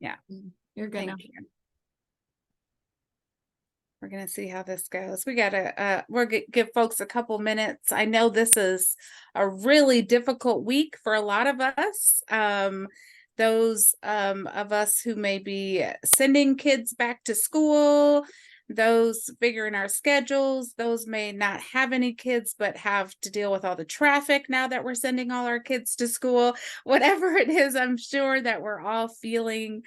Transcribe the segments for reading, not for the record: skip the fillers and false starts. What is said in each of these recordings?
Yeah. You're good now. Thank you. We're going to see how this goes. We got to, we're going to give folks a couple minutes. I know this is a really difficult week for a lot of us. Those of us who may be sending kids back to school, those figuring our schedules, those may not have any kids, but have to deal with all the traffic now that we're sending all our kids to school. Whatever it is, I'm sure that we're all feeling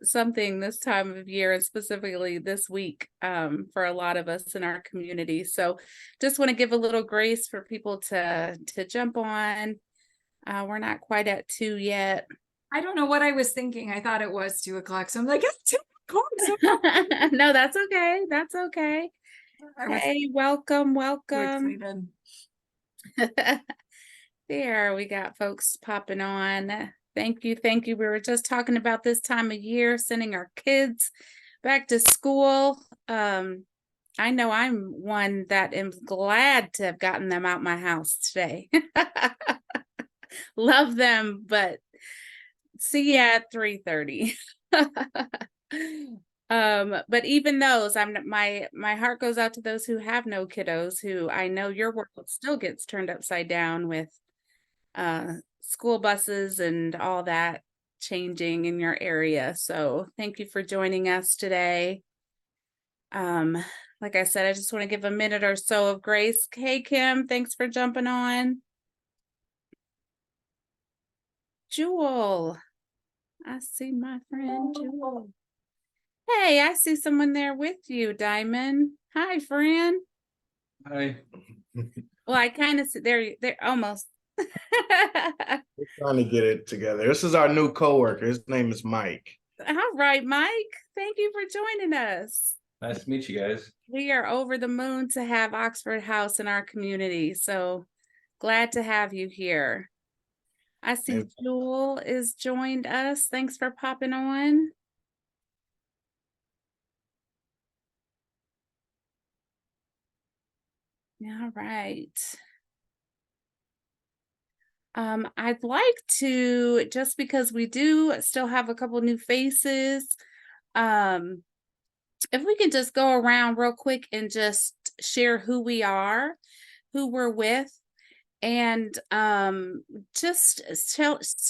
something this time of year, and specifically this week for a lot of us in our community. So just want to give a little grace for people to jump on. We're not quite at 2 yet. I don't know what I was thinking. I thought it was 2 o'clock. So I'm like, it's 2 o'clock. No, that's okay. That's okay. Hey, welcome. There, we got folks popping on. Thank you. Thank you. We were just talking about this time of year, sending our kids back to school. I know I'm one that am glad to have gotten them out my house today. Love them, but see you at 3:30. But even those, my heart goes out to those who have no kiddos, who I know your world still gets turned upside down with school buses and all that changing in your area. So thank you for joining us today. Like I said, I just want to give a minute or so of grace. Hey, Kim, thanks for jumping on. Jewel, I see my friend Jewel. Hey, I see someone there with you, Diamond. Hi, friend. Hi. Well, I kind of see they're almost. We're trying to get it together. This is our new coworker. His name is Mike. All right, Mike. Thank you for joining us. Nice to meet you guys. We are over the moon to have Oxford House in our community. So glad to have you here. I see Jewel is joined us. Thanks for popping on. All right. I'd like to, just because we do still have a couple new faces, if we can just go around real quick and just share who we are, who we're with, and just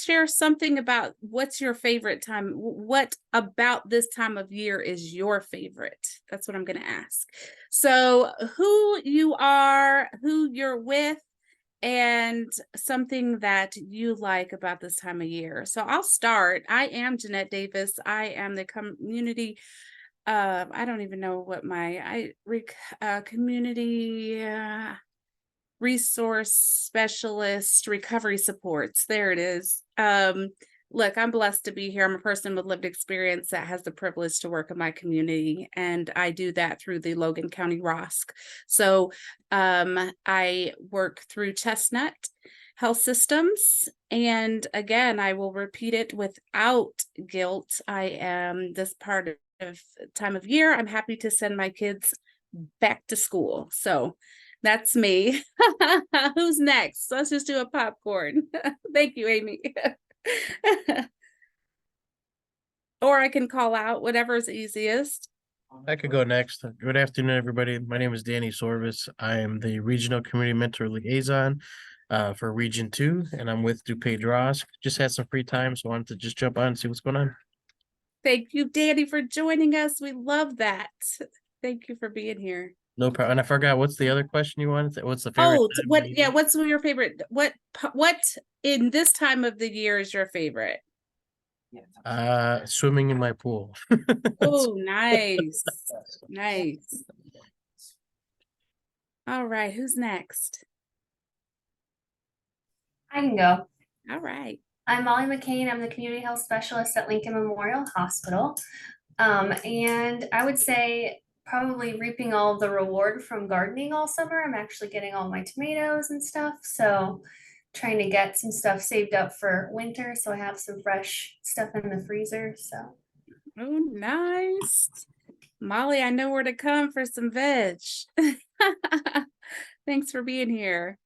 share something about what's your favorite time. What about this time of year is your favorite? That's what I'm going to ask. So who you are, who you're with, and something that you like about this time of year. So I'll start. I am Jeanette Davis. I am the community I don't even know what my community resource specialist, recovery supports. There it is. Look, I'm blessed to be here. I'm a person with lived experience that has the privilege to work in my community, and I do that through the Logan County ROSC. So I work through Chestnut Health Systems, and again, I will repeat it without guilt. I am this part of time of year. I'm happy to send my kids back to school. So that's me. Who's next? Let's just do a popcorn. Thank you, Amy. Or I can call out, whatever's easiest. I could go next. Good afternoon, everybody. My name is Danny Sorvis. I am the Regional Community Mentor Liaison for Region 2, and I'm with DuPage ROSC. Just had some free time, so I wanted to just jump on and see what's going on. Thank you, Danny, for joining us. We love that. Thank you for being here. No problem. And I forgot, what's the other question you wanted? What's the favorite? Oh, what's your favorite? What in this time of the year is your favorite? Swimming in my pool. Oh, nice. Nice. All right, who's next? I can go. All right. I'm Molly McCain. I'm the community health specialist at Lincoln Memorial Hospital. And I would say probably reaping all of the reward from gardening all summer. I'm actually getting all my tomatoes and stuff. So trying to get some stuff saved up for winter. So I have some fresh stuff in the freezer. So. Oh, nice. Molly, I know where to come for some veg. Thanks for being here.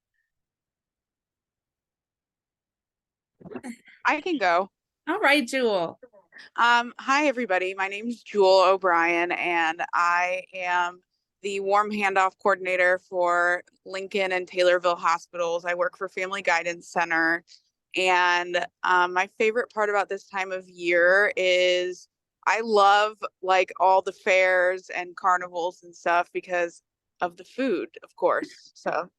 I can go. All right, Jewel. Hi, everybody. My name is Jewel O'Brien, and I am the warm handoff coordinator for Lincoln and Taylorville hospitals. I work for Family Guidance Center. And my favorite part about this time of year is I love like all the fairs and carnivals and stuff because of the food, of course. So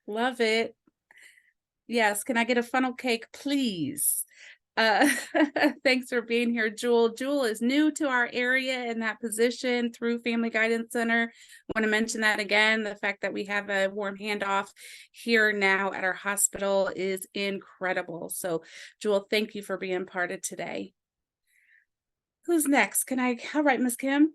Love it. Yes, can I get a funnel cake, please? Uh, thanks for being here, Jewel. Jewel is new to our area in that position through Family Guidance Center. Want to mention that again, the fact that we have a warm handoff here now at our hospital is incredible. So Jewel, thank you for being part of today. Who's next? All right, Miss Kim.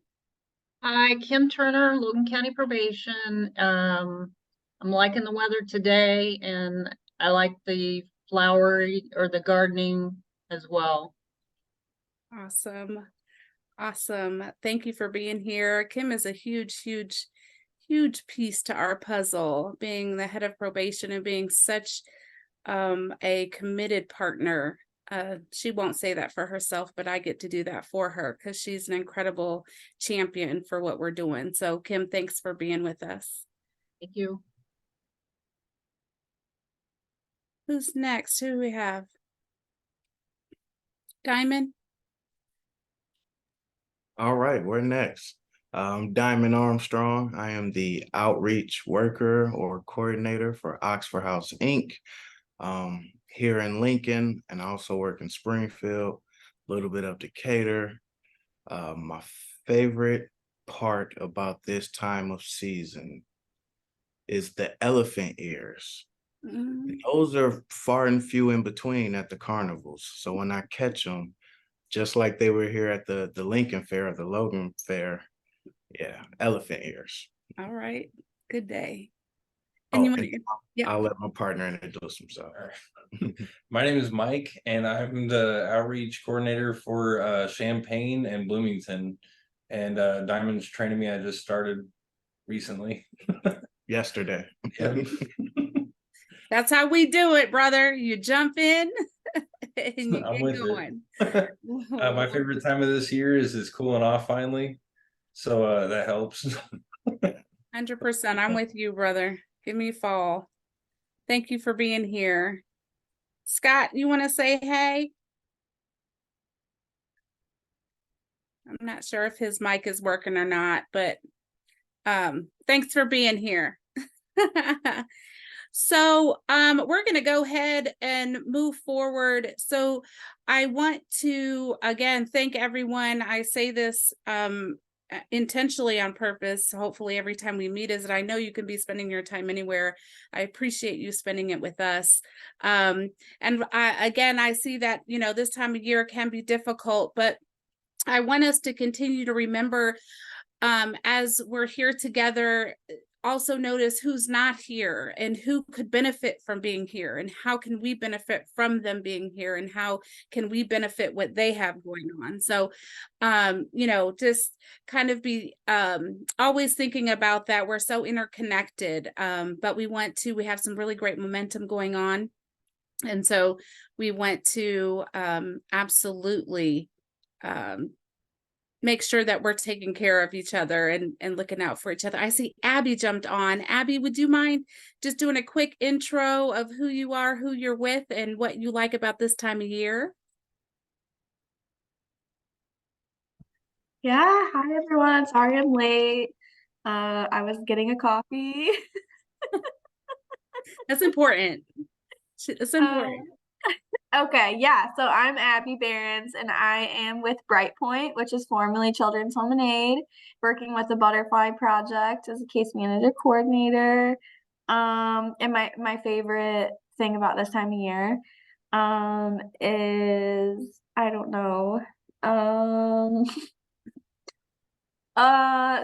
Hi, Kim Turner, Logan County Probation. I'm liking the weather today, and I like the flowery or the gardening as well. Awesome. Awesome. Thank you for being here. Kim is a huge piece to our puzzle, being the head of probation and being such a committed partner. She won't say that for herself, but I get to do that for her because she's an incredible champion for what we're doing. So Kim, thanks for being with us. Thank you. Who's next? Who do we have? Diamond? All right, we're next. Diamond Armstrong. I am the outreach worker or coordinator for Oxford House Inc. Here in Lincoln, and I also work in Springfield, a little bit of Decatur. My favorite part about this time of season is the elephant ears. Those are far and few in between at the carnivals. So when I catch them, just like they were here at the Lincoln Fair or the Logan Fair, yeah, elephant ears. All right, good day. And I'll let my partner introduce himself. My name is Mike, and I'm the outreach coordinator for Champaign and Bloomington. And Diamond's training me. I just started recently. Yesterday. Yeah. That's how we do it, brother. You jump in and you I'm get with going. My favorite time of this year is it's cooling off finally. So that helps. 100%. I'm with you, brother. Give me fall. Thank you for being here. Scott, you want to say hey? I'm not sure if his mic is working or not, but thanks for being here. So we're going to go ahead and move forward. So I want to, again, thank everyone. I say this intentionally on purpose. Hopefully every time we meet is that I know you can be spending your time anywhere. I appreciate you spending it with us. And I see that, this time of year can be difficult, but I want us to continue to remember as we're here together, also notice who's not here and who could benefit from being here, and how can we benefit from them being here, and how can we benefit what they have going on. So just kind of be always thinking about that. We're so interconnected, but we have some really great momentum going on, and so we want to absolutely make sure that we're taking care of each other and looking out for each other. I see Abby jumped on. Abby, would you mind just doing a quick intro of who you are, who you're with, and what you like about this time of year? Yeah, hi everyone. Sorry I'm late. I was getting a coffee. That's important. It's important. Okay, yeah. So I'm Abby Behrens, and I am with Brightpoint, which is formerly Children's Home and Aid, working with the Butterfly Project as a case manager coordinator. And my favorite thing about this time of year is, I don't know,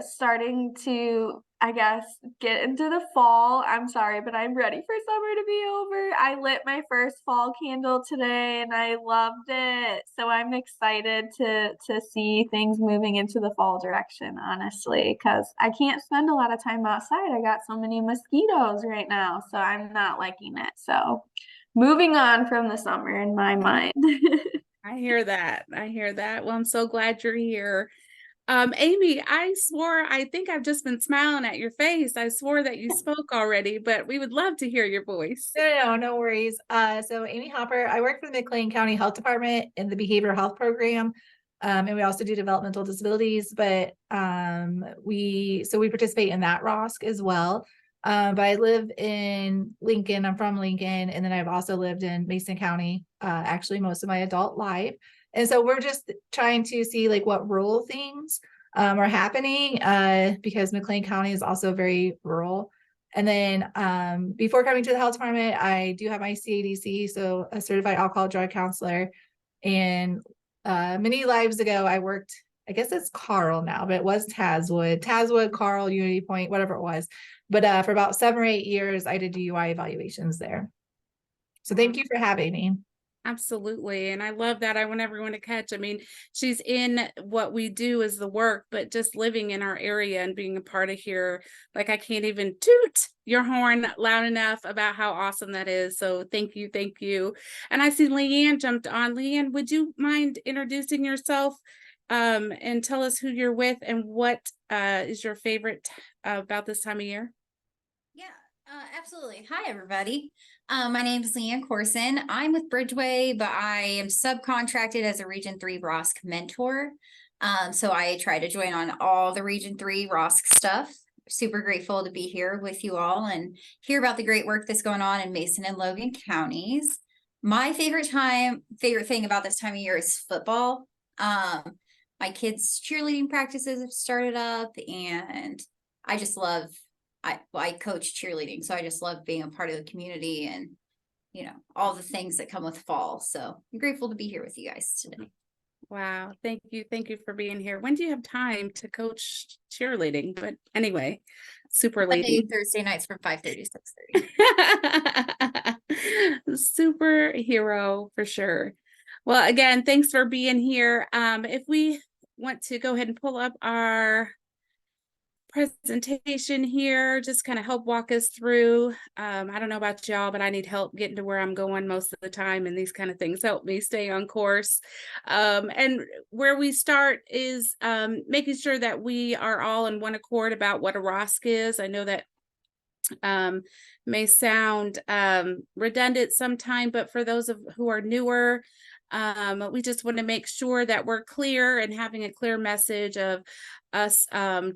starting to, I guess, get into the fall. I'm sorry, but I'm ready for summer to be over. I lit my first fall candle today and I loved it. So I'm excited to see things moving into the fall direction, honestly, because I can't spend a lot of time outside. I got so many mosquitoes right now, so I'm not liking it. So moving on from the summer in my mind. I hear that. I hear that. Well, I'm so glad you're here. Amy, I swore, I think I've just been smiling at your face. I swore that you spoke already, but we would love to hear your voice. No worries. So Amy Hopper, I work for the McLean County Health Department in the Behavioral Health Program. And we also do developmental disabilities, but we participate in that ROSC as well. But I live in Lincoln. I'm from Lincoln, and then I've also lived in Mason County, actually most of my adult life. And so we're just trying to see like what rural things are happening because McLean County is also very rural. And then before coming to the health department, I do have my CADC, so a certified alcohol drug counselor. And many lives ago, I worked, I guess it's Carl now, but it was Tazwood, Carl, Unity Point, whatever it was. But for about 7 or 8 years, I did DUI evaluations there. So thank you for having me. Absolutely. And I love that. I want everyone to catch. I mean, she's in what we do is the work, but just living in our area and being a part of here, like I can't even toot your horn loud enough about how awesome that is. So thank you. Thank you. And I see Leanne jumped on. Leanne, would you mind introducing yourself and tell us who you're with and what is your favorite about this time of year? Yeah, absolutely. Hi, everybody. My name is Leanne Corson. I'm with Bridgeway, but I am subcontracted as a Region 3 ROSC mentor. So I try to join on all the Region 3 ROSC stuff. Super grateful to be here with you all and hear about the great work that's going on in Mason and Logan counties. My favorite thing about this time of year is football. My kids' cheerleading practices have started up, and I just love I coach cheerleading, so I just love being a part of the community and, you know, all the things that come with fall. So I'm grateful to be here with you guys today. Wow. Thank you. Thank you for being here. When do you have time to coach cheerleading? But anyway, super lady. Thursday nights from 5:30 to 6:30. Superhero for sure. Well, again, thanks for being here. If we want to go ahead and pull up our presentation here, just kind of help walk us through. I don't know about y'all, but I need help getting to where I'm going most of the time, and these kind of things help me stay on course. And where we start is making sure that we are all in one accord about what a ROSC is. I know that may sound redundant sometime, but for those who are newer, we just want to make sure that we're clear and having a clear message of us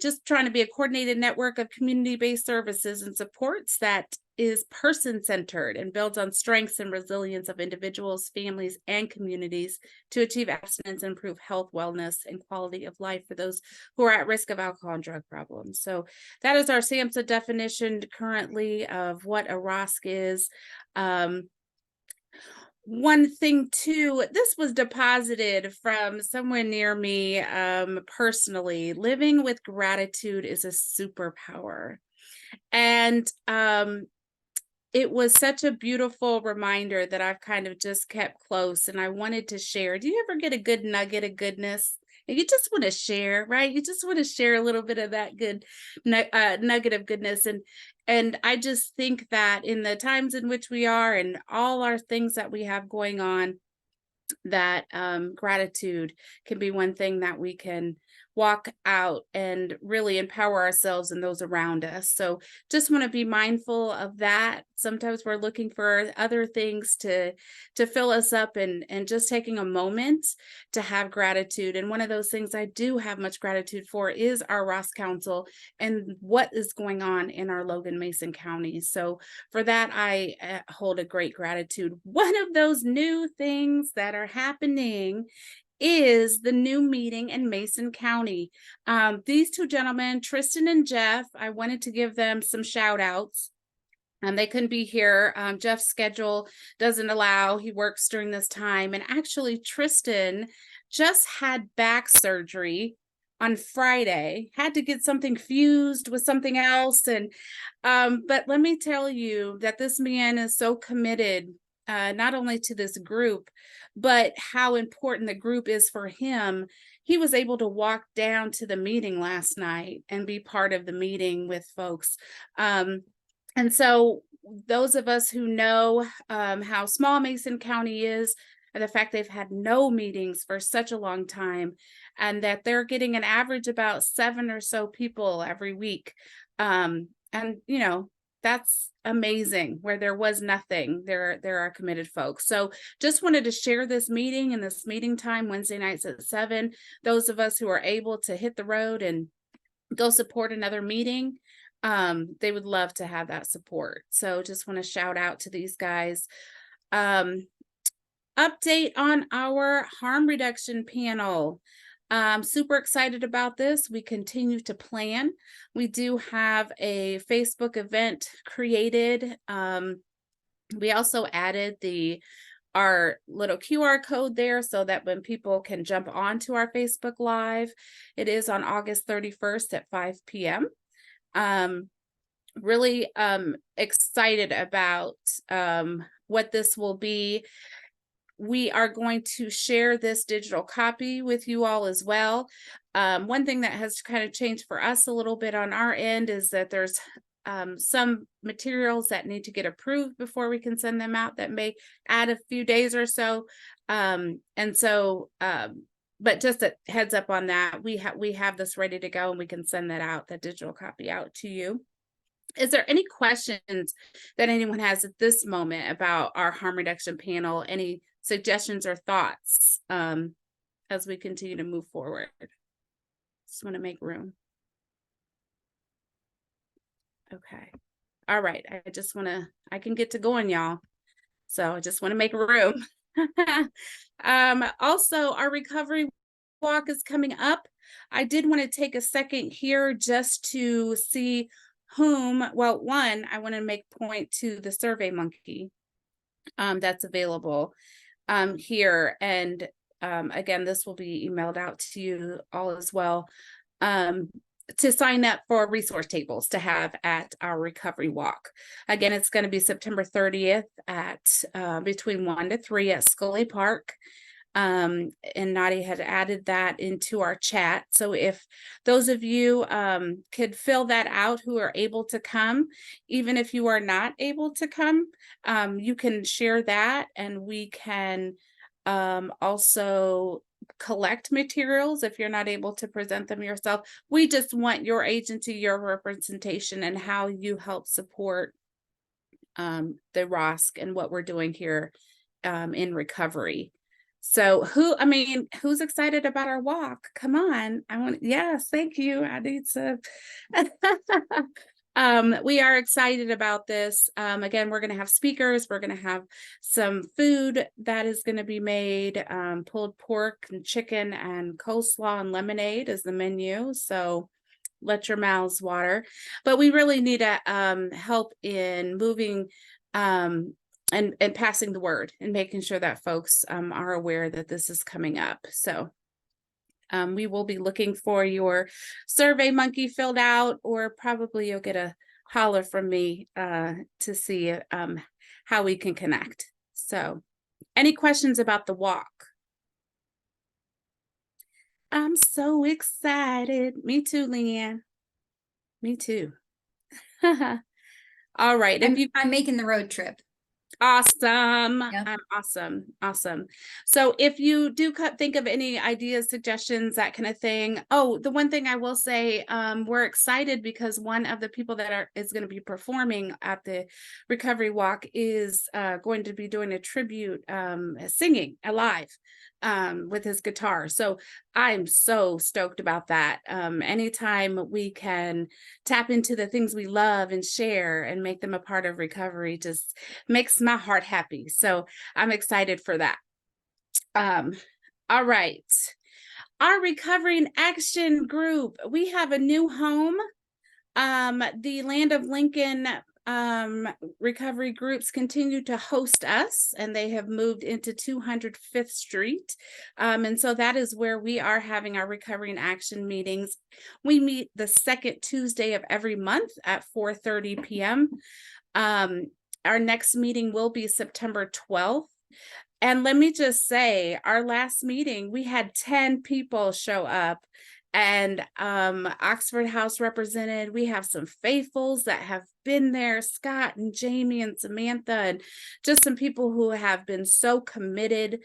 just trying to be a coordinated network of community-based services and supports that is person-centered and builds on strengths and resilience of individuals, families, and communities to achieve abstinence and improve health, wellness, and quality of life for those who are at risk of alcohol and drug problems. So that is our SAMHSA definition currently of what a ROSC is. One thing too, this was deposited from someone near me personally. Living with gratitude is a superpower. And it was such a beautiful reminder that I've kind of just kept close and I wanted to share. Do you ever get a good nugget of goodness? And you just want to share, right? You just want to share a little bit of that good nugget of goodness. And I just think that in the times in which we are and all our things that we have going on, that gratitude can be one thing that we can walk out and really empower ourselves and those around us. So just want to be mindful of that. Sometimes we're looking for other things to fill us up and just taking a moment to have gratitude. And one of those things I do have much gratitude for is our ROSC Council and what is going on in our Logan Mason County. So for that, I hold a great gratitude. One of those new things that are happening is the new meeting in Mason County. These two gentlemen, Tristan and Jeff, I wanted to give them some shout outs. They couldn't be here. Jeff's schedule doesn't allow. He works during this time. And actually, Tristan just had back surgery on Friday, had to get something fused with something else. And but let me tell you that this man is so committed not only to this group, but how important the group is for him. He was able to walk down to the meeting last night and be part of the meeting with folks. And so those of us who know how small Mason County is, and the fact they've had no meetings for such a long time, and that they're getting an average about 7 or so people every week. And you know, that's amazing. Where there was nothing, there are committed folks. So just wanted to share this meeting and this meeting time Wednesday nights at 7. Those of us who are able to hit the road and go support another meeting, they would love to have that support. So just want to shout out to these guys. Update on our harm reduction panel. Super excited about this. We continue to plan. We do have a Facebook event created. We also added our little QR code there so that when people can jump onto our Facebook Live, it is on August 31st at 5 p.m. Really excited about what this will be. We are going to share this digital copy with you all as well. One thing that has kind of changed for us a little bit on our end is that there's some materials that need to get approved before we can send them out that may add a few days or so. But just a heads up on that, we have this ready to go and we can send that out, the digital copy out to you. Is there any questions that anyone has at this moment about our harm reduction panel? Any suggestions or thoughts as we continue to move forward? Just want to make room. Okay. All right. I can get to going, y'all. So I just want to make room. Also, our recovery walk is coming up. I did want to take a second here just to see one, I want to make point to the Survey Monkey that's available here. And again, this will be emailed out to you all as well, to sign up for resource tables to have at our recovery walk. Again, it's going to be September 30th at between 1 to 3 at Scully Park. And Nadia had added that into our chat. So if those of you could fill that out who are able to come, even if you are not able to come, you can share that, and we can also collect materials if you're not able to present them yourself. We just want your agency, your representation, and how you help support the ROSC and what we're doing here in recovery. So who's excited about our walk? Come on. Yes, thank you. I need to. We are excited about this. Again, we're going to have speakers. We're going to have some food that is going to be made. Pulled pork and chicken and coleslaw and lemonade is the menu. So let your mouths water. But we really need help in moving and passing the word and making sure that folks are aware that this is coming up. So we will be looking for your Survey Monkey filled out, or probably you'll get a holler from me to see how we can connect. So any questions about the walk? I'm so excited. Me too, Leanne. Me too. All right. I'm making the road trip. Awesome. Yep. Awesome. So if you do think of any ideas, suggestions, that kind of thing. Oh, the one thing I will say, we're excited because one of the people that is going to be performing at the recovery walk is going to be doing a tribute, singing live with his guitar. So I'm so stoked about that. Anytime we can tap into the things we love and share and make them a part of recovery just makes my heart happy. So I'm excited for that. All right. Our Recovery in Action group, we have a new home. The Land of Lincoln recovery groups continue to host us, and they have moved into 205th Street. And so that is where we are having our Recovery in Action meetings. We meet the second Tuesday of every month at 4:30 p.m. Our next meeting will be September 12th. And let me just say, our last meeting, we had 10 people show up, and Oxford House represented. We have some faithfuls that have been there, Scott and Jamie and Samantha, and just some people who have been so committed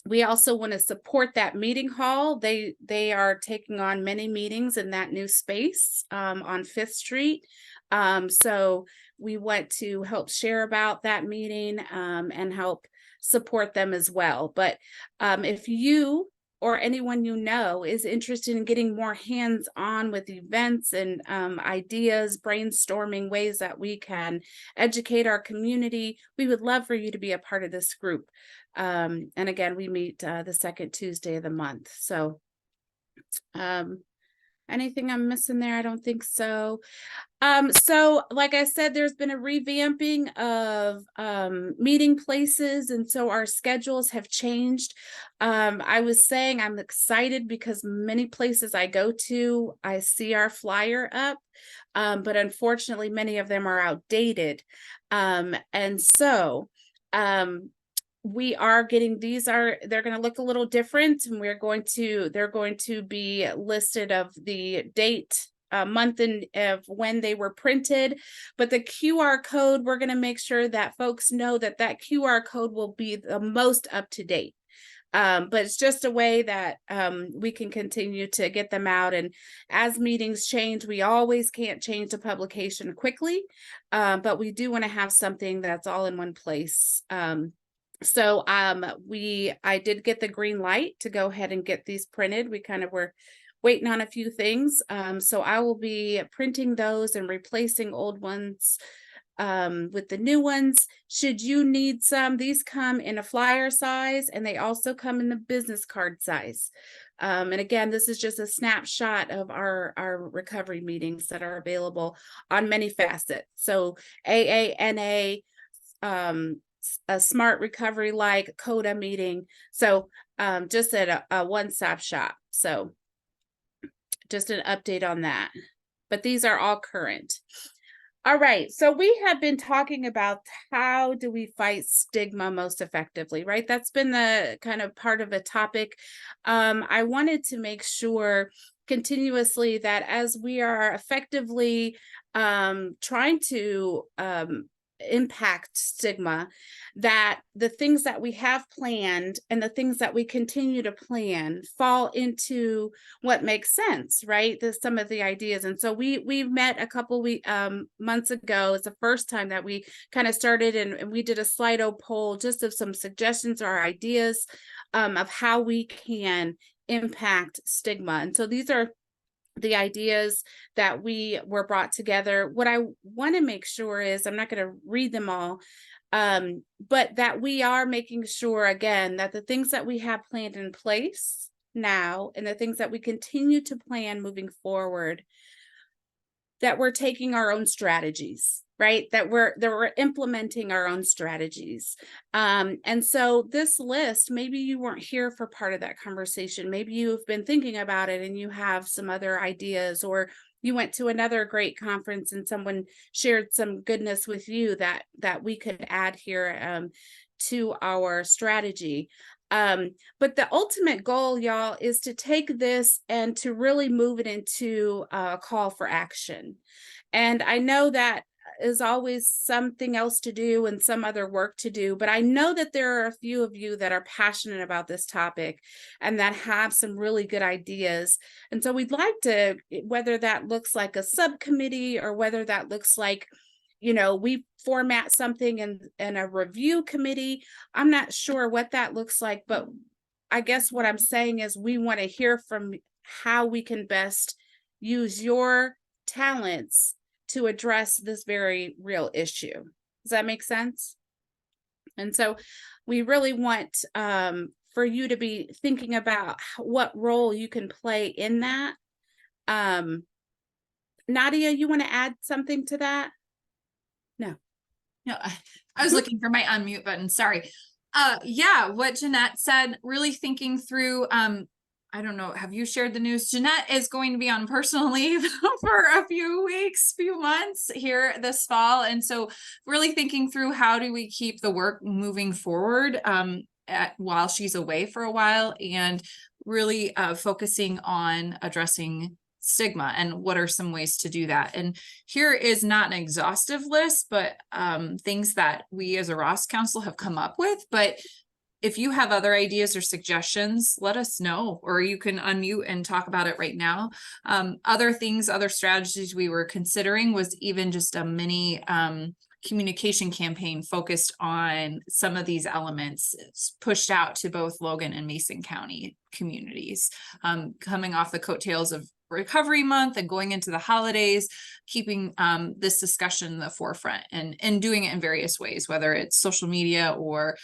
We also want to support that meeting hall. They are taking on many meetings in that new space on 5th Street. So we want to help share about that meeting and help support them as well. But if you or anyone you know is interested in getting more hands-on with events and ideas, brainstorming ways that we can educate our community, we would love for you to be a part of this group. And again, we meet the second Tuesday of the month. So anything I'm missing there? I don't think so. So like I said, there's been a revamping of meeting places, and so our schedules have changed. I was saying I'm excited because many places I go to, I see our flyer up, but unfortunately many of them are outdated. And so we are getting, they're going to look a little different, and they're going to be listed of the date, month and of when they were printed, but the QR code, we're going to make sure that folks know that that QR code will be the most up to date. But it's just a way that we can continue to get them out. And as meetings change, we always can't change the publication quickly, but we do want to have something that's all in one place. So I did get the green light to go ahead and get these printed. We kind of were waiting on a few things. So I will be printing those and replacing old ones with the new ones. Should you need some, these come in a flyer size, and they also come in the business card size. And again, this is just a snapshot of our recovery meetings that are available on many facets. So AANA, a smart recovery like CODA meeting. So just at a one-stop shop. So just an update on that. But these are all current. All right, so we have been talking about how do we fight stigma most effectively, right? That's been the kind of part of a topic. I wanted to make sure continuously that as we are effectively trying to impact stigma, that the things that we have planned and the things that we continue to plan fall into what makes sense, right? Some of the ideas. And so we met a couple months ago. It's the first time that we kind of started, and we did a Slido poll just of some suggestions or ideas of how we can impact stigma. And so these are the ideas that were brought together. What I want to make sure is, I'm not going to read them all, but that we are making sure, again, that the things that we have planned in place now and the things that we continue to plan moving forward, that we're taking our own strategies, right? That we're implementing our own strategies. And so this list, maybe you weren't here for part of that conversation. Maybe you've been thinking about it and you have some other ideas, or you went to another great conference and someone shared some goodness with you that we could add here to our strategy. But the ultimate goal, y'all, is to take this and to really move it into a call for action. And I know that is always something else to do and some other work to do, but I know that there are a few of you that are passionate about this topic and that have some really good ideas. And so we'd like to, whether that looks like a subcommittee or whether that looks like, you know, we format something in a review committee. I'm not sure what that looks like, but I guess what I'm saying is we want to hear from how we can best use your talents to address this very real issue. Does that make sense? And so we really want for you to be thinking about what role you can play in that. Nadia, you want to add something to that? No, I was looking for my unmute button. Sorry. Yeah, what Jeanette said, really thinking through, I don't know, have you shared the news? Jeanette is going to be on personal leave for a few weeks, few months here this fall. And so really thinking through how do we keep the work moving forward while she's away for a while, and really focusing on addressing stigma and what are some ways to do that. And here is not an exhaustive list, but things that we as a ROSC council have come up with, but if you have other ideas or suggestions, let us know, or you can unmute and talk about it right now. Other things, other strategies we were considering was even just a mini communication campaign focused on some of these elements. It's pushed out to both Logan and Mason County communities, coming off the coattails of Recovery Month and going into the holidays, keeping this discussion in the forefront and doing it in various ways, whether it's social media or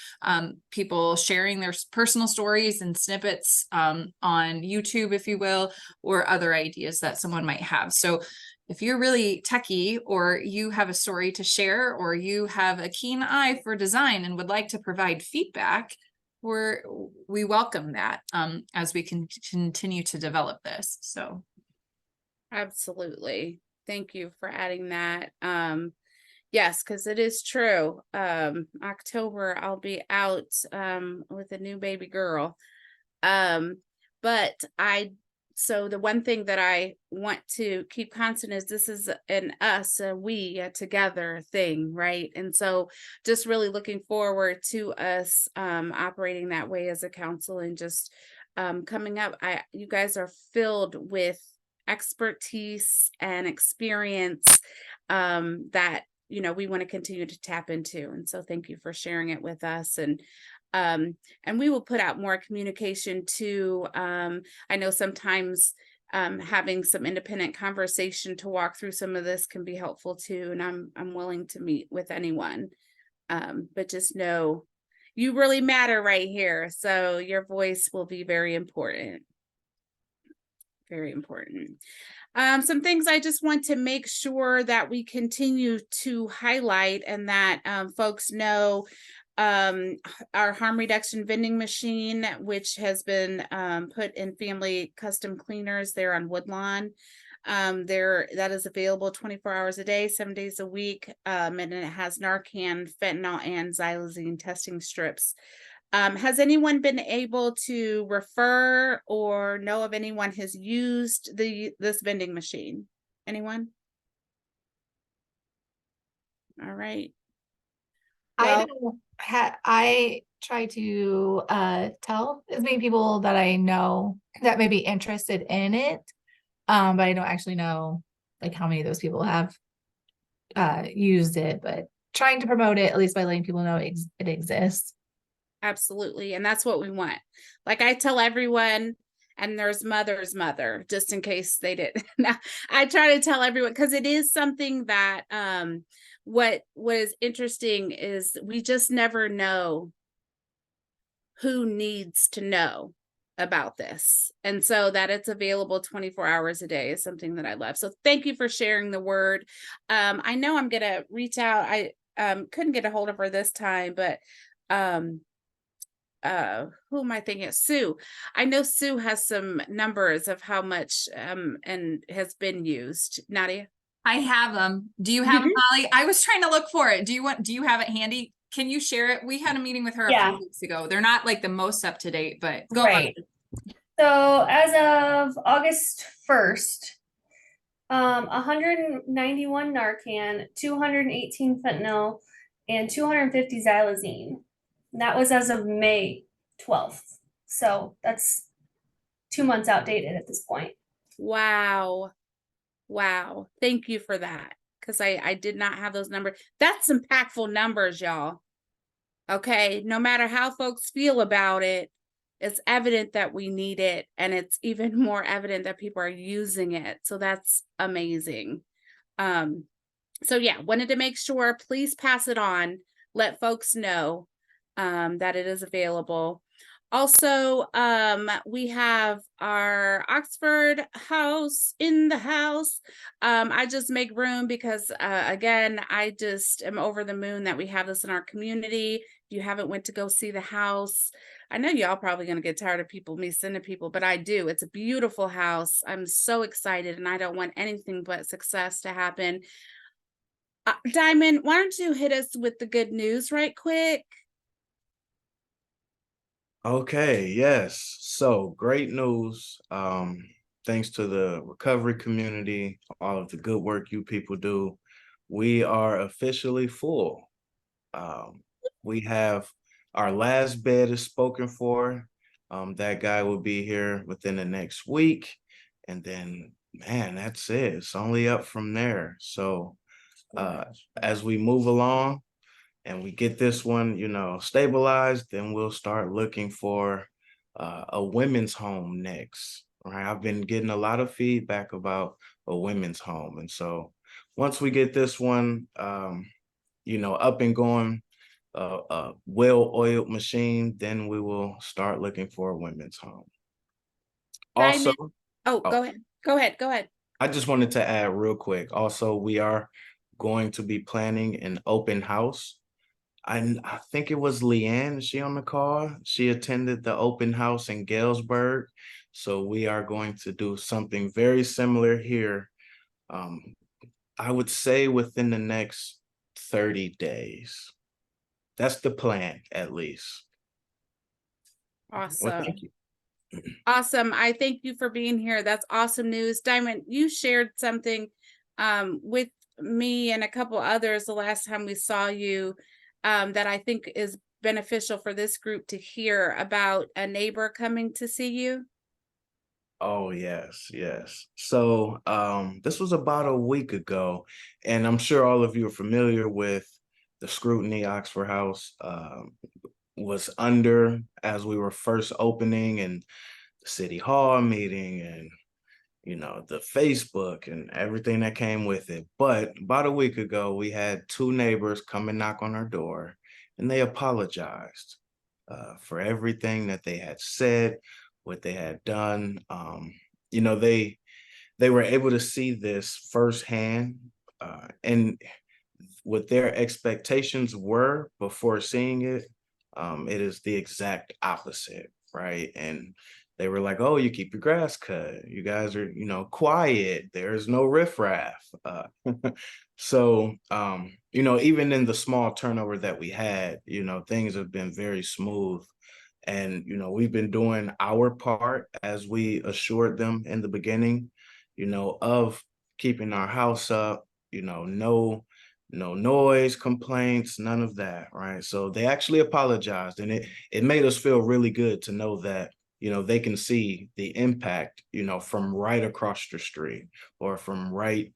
people sharing their personal stories and snippets on YouTube, if you will, or other ideas that someone might have. So if you're really techie, or you have a story to share, or you have a keen eye for design and would like to provide feedback, we welcome that as we can continue to develop this. So Absolutely. Thank you for adding that. Yes, because it is true. October, I'll be out with a new baby girl. But so the one thing that I want to keep constant is this is an us, a we, a together thing, right? And so just really looking forward to us operating that way as a council, and just coming up. You guys are filled with expertise and experience that we want to continue to tap into. And so thank you for sharing it with us. And we will put out more communication too. I know sometimes having some independent conversation to walk through some of this can be helpful too. And I'm willing to meet with anyone. But just know you really matter right here. So your voice will be very important. Very important. Some things I just want to make sure that we continue to highlight, and that folks know our harm reduction vending machine, which has been put in family custom cleaners there on Woodlawn. That is available 24 hours a day, 7 days a week. And it has Narcan, fentanyl, and xylazine testing strips. Has anyone been able to refer or know of anyone has used this vending machine? Anyone? All right. Well, I try to tell as many people that I know that may be interested in it, but I don't actually know like how many of those people have used it, but trying to promote it at least by letting people know it exists. Absolutely. And that's what we want. Like I tell everyone, and there's mother's mother, just in case they didn't. Now, I try to tell everyone, because it is something that what is interesting is we just never know who needs to know about this. And so that it's available 24 hours a day is something that I love. So thank you for sharing the word. I know I'm going to reach out. I couldn't get a hold of her this time, but who am I thinking? Sue. I know Sue has some numbers of how much and has been used. Nadia? I have them. Do you have them, Molly? I was trying to look for it. Do you have it handy? Can you share it? We had a meeting with her a few weeks ago. They're not like the most up to date, but go ahead. So as of August 1st, 191 Narcan, 218 fentanyl, and 250 xylazine. That was as of May 12th. So that's 2 months outdated at this point. Wow. Wow. Thank you for that. Because I did not have those numbers. That's impactful numbers, y'all. Okay. No matter how folks feel about it, it's evident that we need it. And it's even more evident that people are using it. So that's amazing. So yeah, wanted to make sure, please pass it on. Let folks know that it is available. Also, we have our Oxford house in the house. I just make room because, again, I just am over the moon that we have this in our community. If you haven't went to go see the house, I know y'all probably going to get tired of me sending people, but I do. It's a beautiful house. I'm so excited, and I don't want anything but success to happen. Diamond, why don't you hit us with the good news right quick? Okay, yes. So great news. Thanks to the recovery community, all of the good work you people do, we are officially full. We have our last bed is spoken for. That guy will be here within the next week. And then, man, that's it. It's only up from there. So as we move along and we get this one, stabilized, then we'll start looking for a women's home next. Right. I've been getting a lot of feedback about a women's home. And so once we get this one, up and going, a well-oiled machine, then we will start looking for a women's home. Also, Diamond. Oh, go ahead. Go ahead. I just wanted to add real quick. Also, we are going to be planning an open house. I think it was Leanne, is she on the call? She attended the open house in Galesburg. So we are going to do something very similar here. I would say within the next 30 days. That's the plan, at least. Awesome. Well, thank you. Awesome. I thank you for being here. That's awesome news. Diamond, you shared something with me and a couple others the last time we saw you that I think is beneficial for this group to hear about a neighbor coming to see you. Oh, yes, yes. So this was about a week ago, and I'm sure all of you are familiar with the scrutiny Oxford House was under as we were first opening, and the city hall meeting, and the Facebook and everything that came with it. But about a week ago, we had two neighbors come and knock on our door, and they apologized for everything that they had said, what they had done. They were able to see this firsthand, and what their expectations were before seeing it, it is the exact opposite, right? And they were like, "Oh, you keep your grass cut. You guys are, quiet. There's no riffraff." So, even in the small turnover that we had, things have been very smooth. And, we've been doing our part as we assured them in the beginning, of keeping our house up, no noise, complaints, none of that, right? So they actually apologized, and it made us feel really good to know that, they can see the impact, from right across the street, or from right,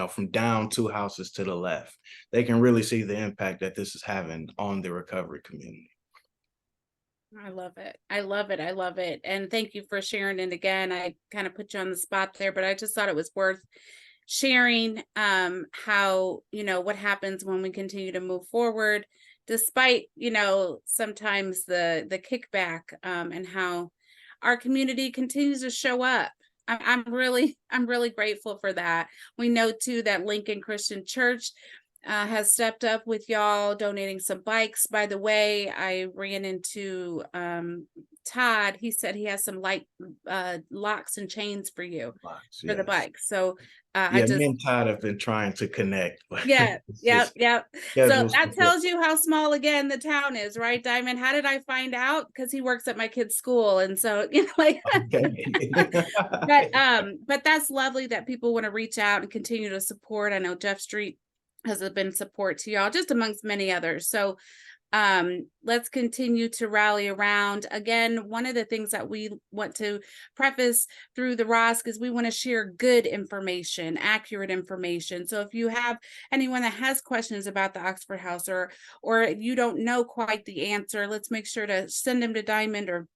from down two houses to the left. They can really see the impact that this is having on the recovery community. I love it. I love it. I love it. And thank you for sharing it again. I kind of put you on the spot there, but I just thought it was worth sharing how, what happens when we continue to move forward, despite, sometimes the kickback and how our community continues to show up. I'm really grateful for that. We know too that Lincoln Christian Church has stepped up with y'all donating some bikes. By the way, I ran into Todd. He said he has some light locks and chains for you for the bikes. So me and Todd have been trying to connect. Yep. So that support. tells you how small again the town is, right, Diamond? How did I find out? Because he works at my kid's school, and so but that's lovely that people want to reach out and continue to support. I know Jeff Street has been support to y'all, just amongst many others. So let's continue to rally around. Again, one of the things that we want to preface through the ROSC is we want to share good information, accurate information. So if you have anyone that has questions about the Oxford House, or you don't know quite the answer, let's make sure to send them to Diamond, or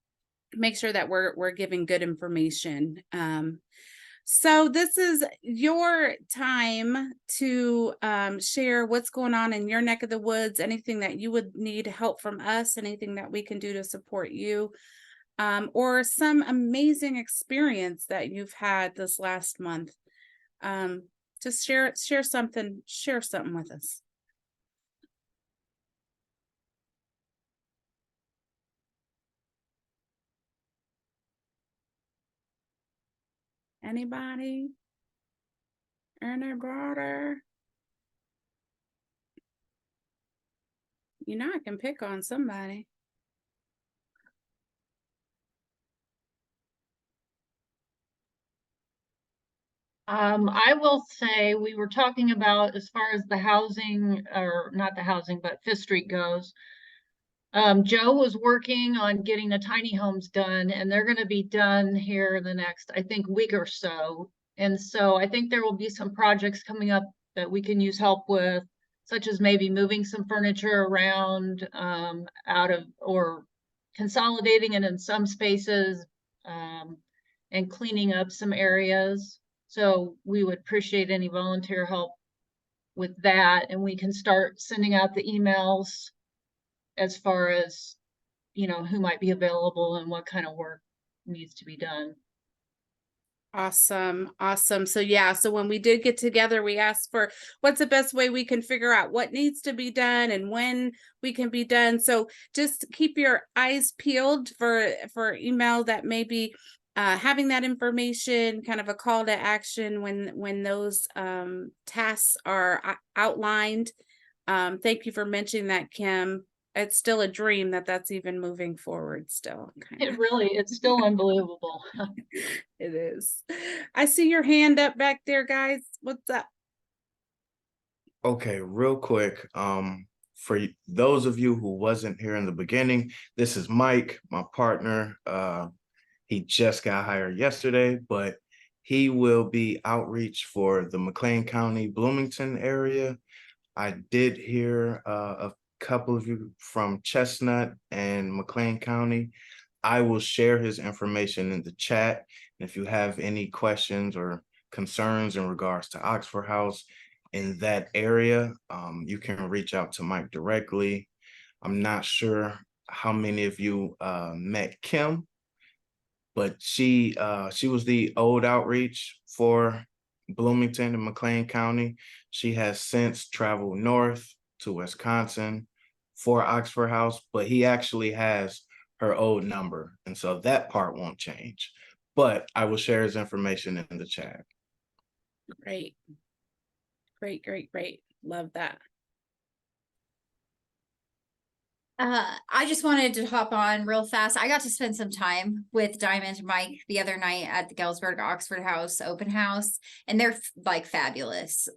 make sure that we're giving good information. So this is your time to share what's going on in your neck of the woods, anything that you would need help from us, anything that we can do to support you, or some amazing experience that you've had this last month. Just share something with us. Anybody? Anybody? I can pick on somebody. I will say we were talking about as far as the housing, or not the housing, but Fifth Street goes. Joe was working on getting the tiny homes done, and they're gonna be done here the next, I think, week or so. And so I think there will be some projects coming up that we can use help with, such as maybe moving some furniture around, out of, or consolidating it in some spaces, and cleaning up some areas. So we would appreciate any volunteer help with that, and we can start sending out the emails as far as, you know, who might be available and what kind of work needs to be done. Awesome. Awesome. So yeah, so when we did get together, we asked for what's the best way we can figure out what needs to be done and when we can be done. So just keep your eyes peeled for email that may be having that information, kind of a call to action when those tasks are outlined. Thank you for mentioning that, Kim. It's still a dream that's even moving forward still. It really, it's still unbelievable. It is. I see your hand up back there, guys. What's up? Okay, real quick. For those of you who wasn't here in the beginning, this is Mike, my partner. He just got hired yesterday, but he will be outreach for the McLean County, Bloomington area. I did hear a couple of you from Chestnut and McLean County. I will share his information in the chat. And if you have any questions or concerns in regards to Oxford House in that area, you can reach out to Mike directly. I'm not sure how many of you met Kim, but she was the old outreach for Bloomington and McLean County. She has since traveled north to Wisconsin for Oxford House, but he actually has her old number. And so that part won't change, but I will share his information in the chat. Great. Great. Love that. I just wanted to hop on real fast. I got to spend some time with Diamond and Mike the other night at the Galesburg Oxford House open house, and they're like fabulous.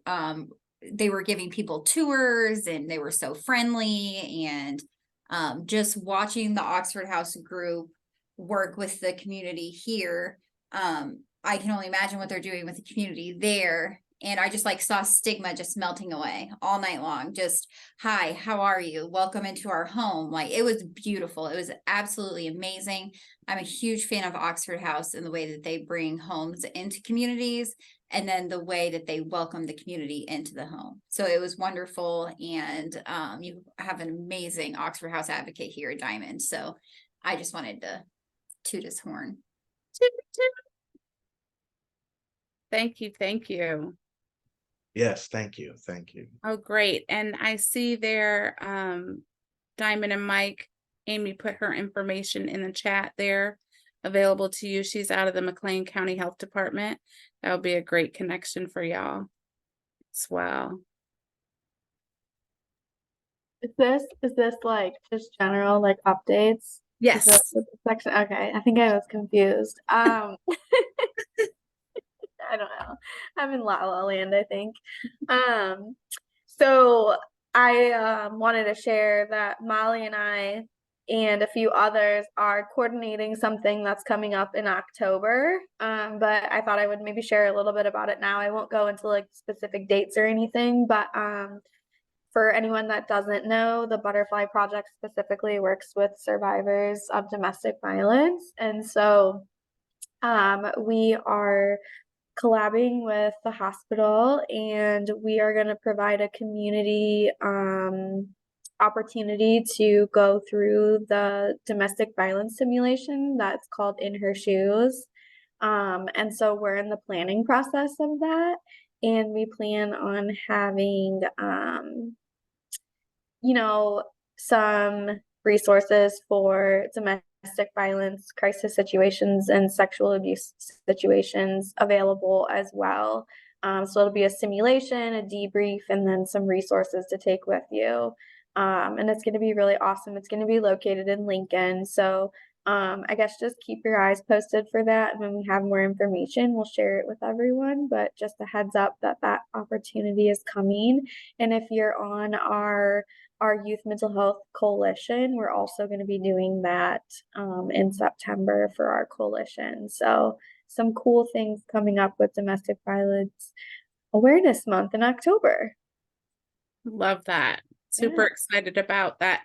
They were giving people tours and they were so friendly, and just watching the Oxford House group work with the community here. I can only imagine what they're doing with the community there. And I just like saw stigma just melting away all night long. Just, hi, how are you? Welcome into our home. Like, it was beautiful. It was absolutely amazing. I'm a huge fan of Oxford House and the way that they bring homes into communities, and then the way that they welcome the community into the home. So it was wonderful. And you have an amazing Oxford House advocate here at Diamond. So I just wanted to toot his horn. Thank you. Yes, thank you. Oh, great. And I see there, Diamond and Mike, Amy put her information in the chat there, available to you. She's out of the McLean County Health Department. That would be a great connection for y'all as well. Is this like just general like updates? Yes. Section? Okay, I think I was confused. I don't know. I'm in La La Land, I think. So I wanted to share that Molly and I and a few others are coordinating something that's coming up in October. But I thought I would maybe share a little bit about it now. I won't go into like specific dates or anything, but for anyone that doesn't know, the Butterfly Project specifically works with survivors of domestic violence. And so we are collabing with the hospital, and we are going to provide a community opportunity to go through the domestic violence simulation that's called In Her Shoes. And so we're in the planning process of that, and we plan on having some resources for domestic violence, crisis situations, and sexual abuse situations available as well. So it'll be a simulation, a debrief, and then some resources to take with you. And it's going to be really awesome. It's going to be located in Lincoln. So I guess just keep your eyes posted for that. And when we have more information, we'll share it with everyone. But just a heads up that opportunity is coming. And if you're on our our Youth Mental Health Coalition. We're also going to be doing that in September for our coalition. So some cool things coming up with Domestic Violence Awareness Month in October. Love that. Super Yeah. excited about that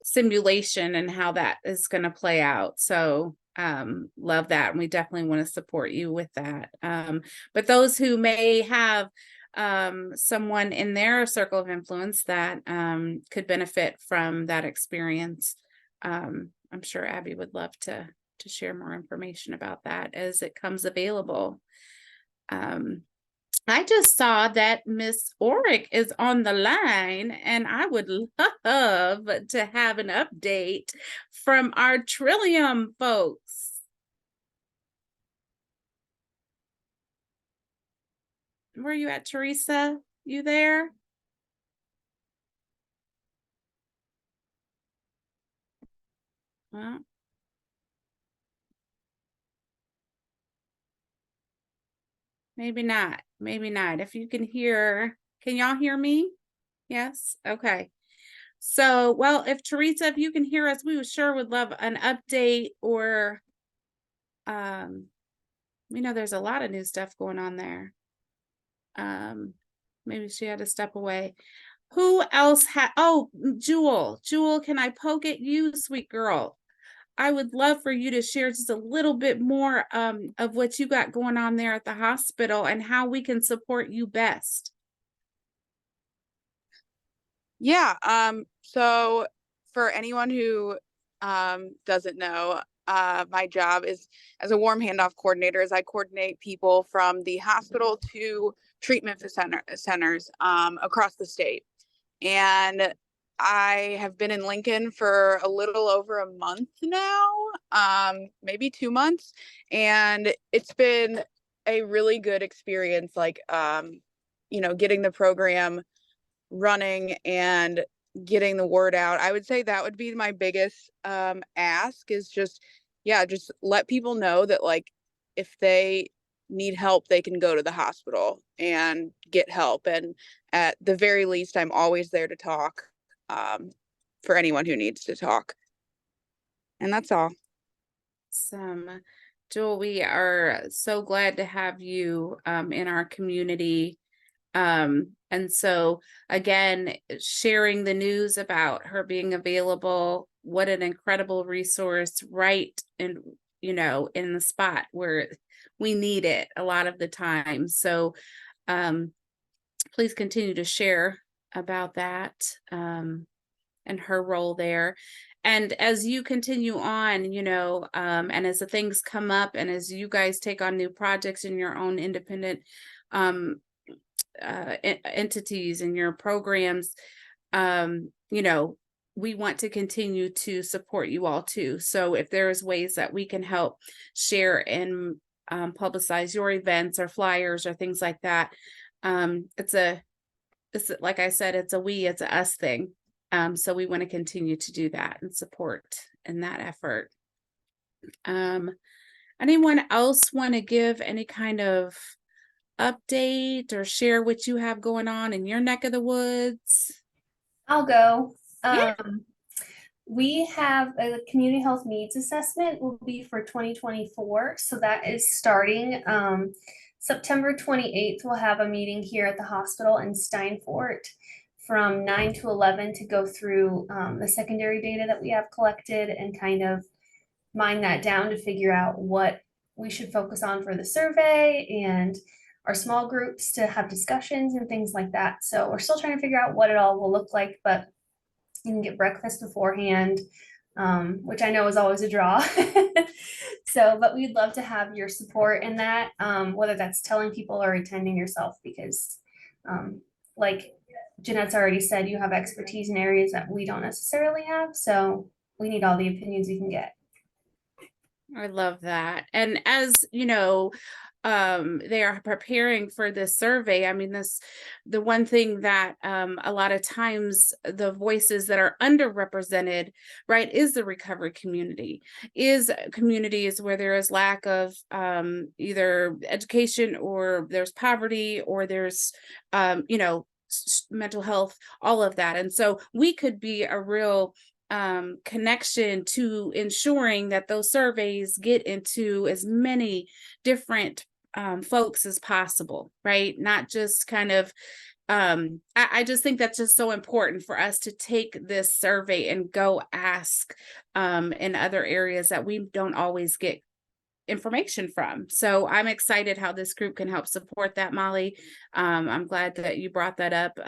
simulation and how that is going to play out. So love that. And we definitely want to support you with that. But those who may have someone in their circle of influence that could benefit from that experience, I'm sure Abby would love to share more information about that as it comes available. I just saw that Miss Oric is on the line, and I would love to have an update from our Trillium folks. Where are you at, Teresa? You there? Well, maybe not. Maybe not. If you can hear, can y'all hear me? Yes? Okay. So, well, if Teresa, if you can hear us, we would love an update, or we know there's a lot of new stuff going on there. Maybe she had to step away. Who else oh, Jewel, can I poke at you, sweet girl? I would love for you to share just a little bit more of what you got going on there at the hospital and how we can support you best. Yeah, so for anyone who doesn't know, my job is as a warm handoff coordinator, as I coordinate people from the hospital to treatment centers across the state. And I have been in Lincoln for a little over a month now, maybe 2 months, and it's been a really good experience, like getting the program running and getting the word out. I would say that would be my biggest ask, is just let people know that, like, if they need help, they can go to the hospital and get help. And at the very least, I'm always there to talk for anyone who needs to talk. And that's all. Jewel, we are so glad to have you in our community. And so again, sharing the news about her being available, what an incredible resource, right? And, in the spot where we need it a lot of the time. So, please continue to share about that, and her role there. And as you continue on, and as the things come up, and as you guys take on new projects in your own independent, entities and your programs, we want to continue to support you all too. So if there's ways that we can help share and publicize your events or flyers or things like that, it's like I said, it's a us thing. So we want to continue to do that and support in that effort. Anyone else want to give any kind of update or share what you have going on in your neck of the woods? I'll go. Yeah. We have a community health needs assessment will be for 2024. So that is starting September 28th. We'll have a meeting here at the hospital in Steinfort from 9 to 11 to go through the secondary data that we have collected and kind of mine that down to figure out what we should focus on for the survey and our small groups to have discussions and things like that. So we're still trying to figure out what it all will look like, but you can get breakfast beforehand, which I know is always a draw. So, but we'd love to have your support in that, whether that's telling people or attending yourself, because like Jeanette's already said, you have expertise in areas that we don't necessarily have. So we need all the opinions we can get. I love that. And as they are preparing for this survey, I mean, the one thing that a lot of times the voices that are underrepresented, right, is the recovery community, is communities where there is lack of either education, or there's poverty, or there's mental health, all of that. And so we could be a real connection to ensuring that those surveys get into as many different folks as possible, right? Not just kind of, I just think that's just so important for us to take this survey and go ask in other areas that we don't always get information from. So I'm excited how this group can help support that, Molly. I'm glad that you brought that up.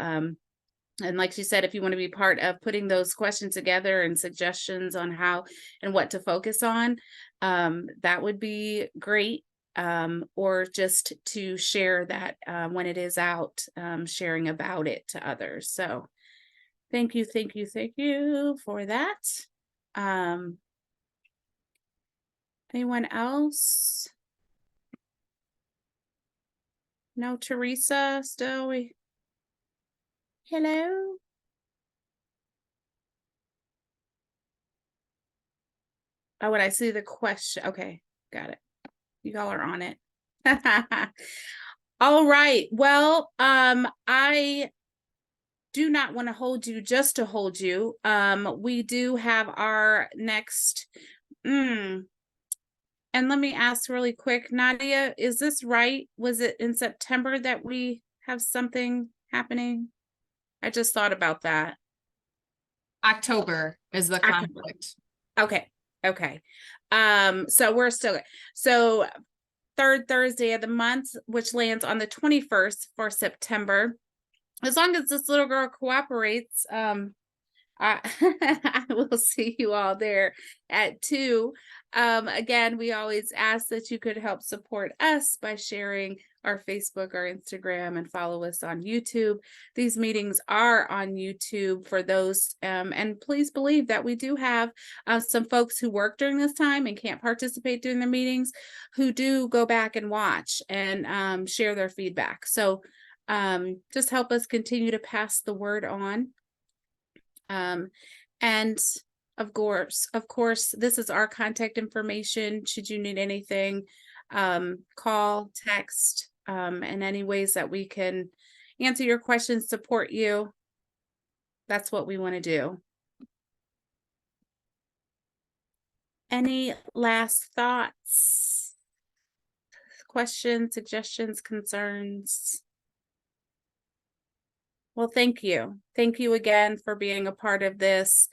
And like she said, if you want to be part of putting those questions together and suggestions on how and what to focus on, that would be great. Or just to share that when it is out, sharing about it to others. So thank you for that. Anyone else? No, Teresa, still hello? Oh, when I see the question, okay, got it. You all are on it. All right. Well, I do not want to hold you just to hold you. We do have our next, and let me ask really quick, Nadia, is this right? Was it in September that we have something happening? I just thought about that. October is the October. conflict. Okay. So we're still, so third Thursday of the month, which lands on the 21st for September. As long as this little girl cooperates, I will see you all there at 2. Again, we always ask that you could help support us by sharing our Facebook, our Instagram, and follow us on YouTube. These meetings are on YouTube for those, and please believe that we do have some folks who work during this time and can't participate during the meetings who do go back and watch and share their feedback. So just help us continue to pass the word on. And of course, this is our contact information. Should you need anything, call, text, and any ways that we can answer your questions, support you. That's what we want to do. Any last thoughts, questions, suggestions, concerns? Well, thank you. Thank you again for being a part of this.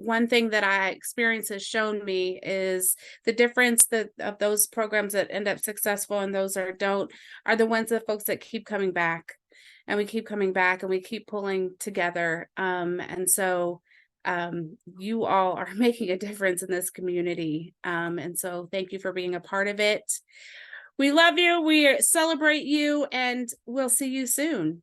One thing that I experience has shown me is the difference of those programs that end up successful and those that don't are the ones that folks that keep coming back, and we keep coming back and we keep pulling together. And so you all are making a difference in this community. And so thank you for being a part of it. We love you. We celebrate you, and we'll see you soon.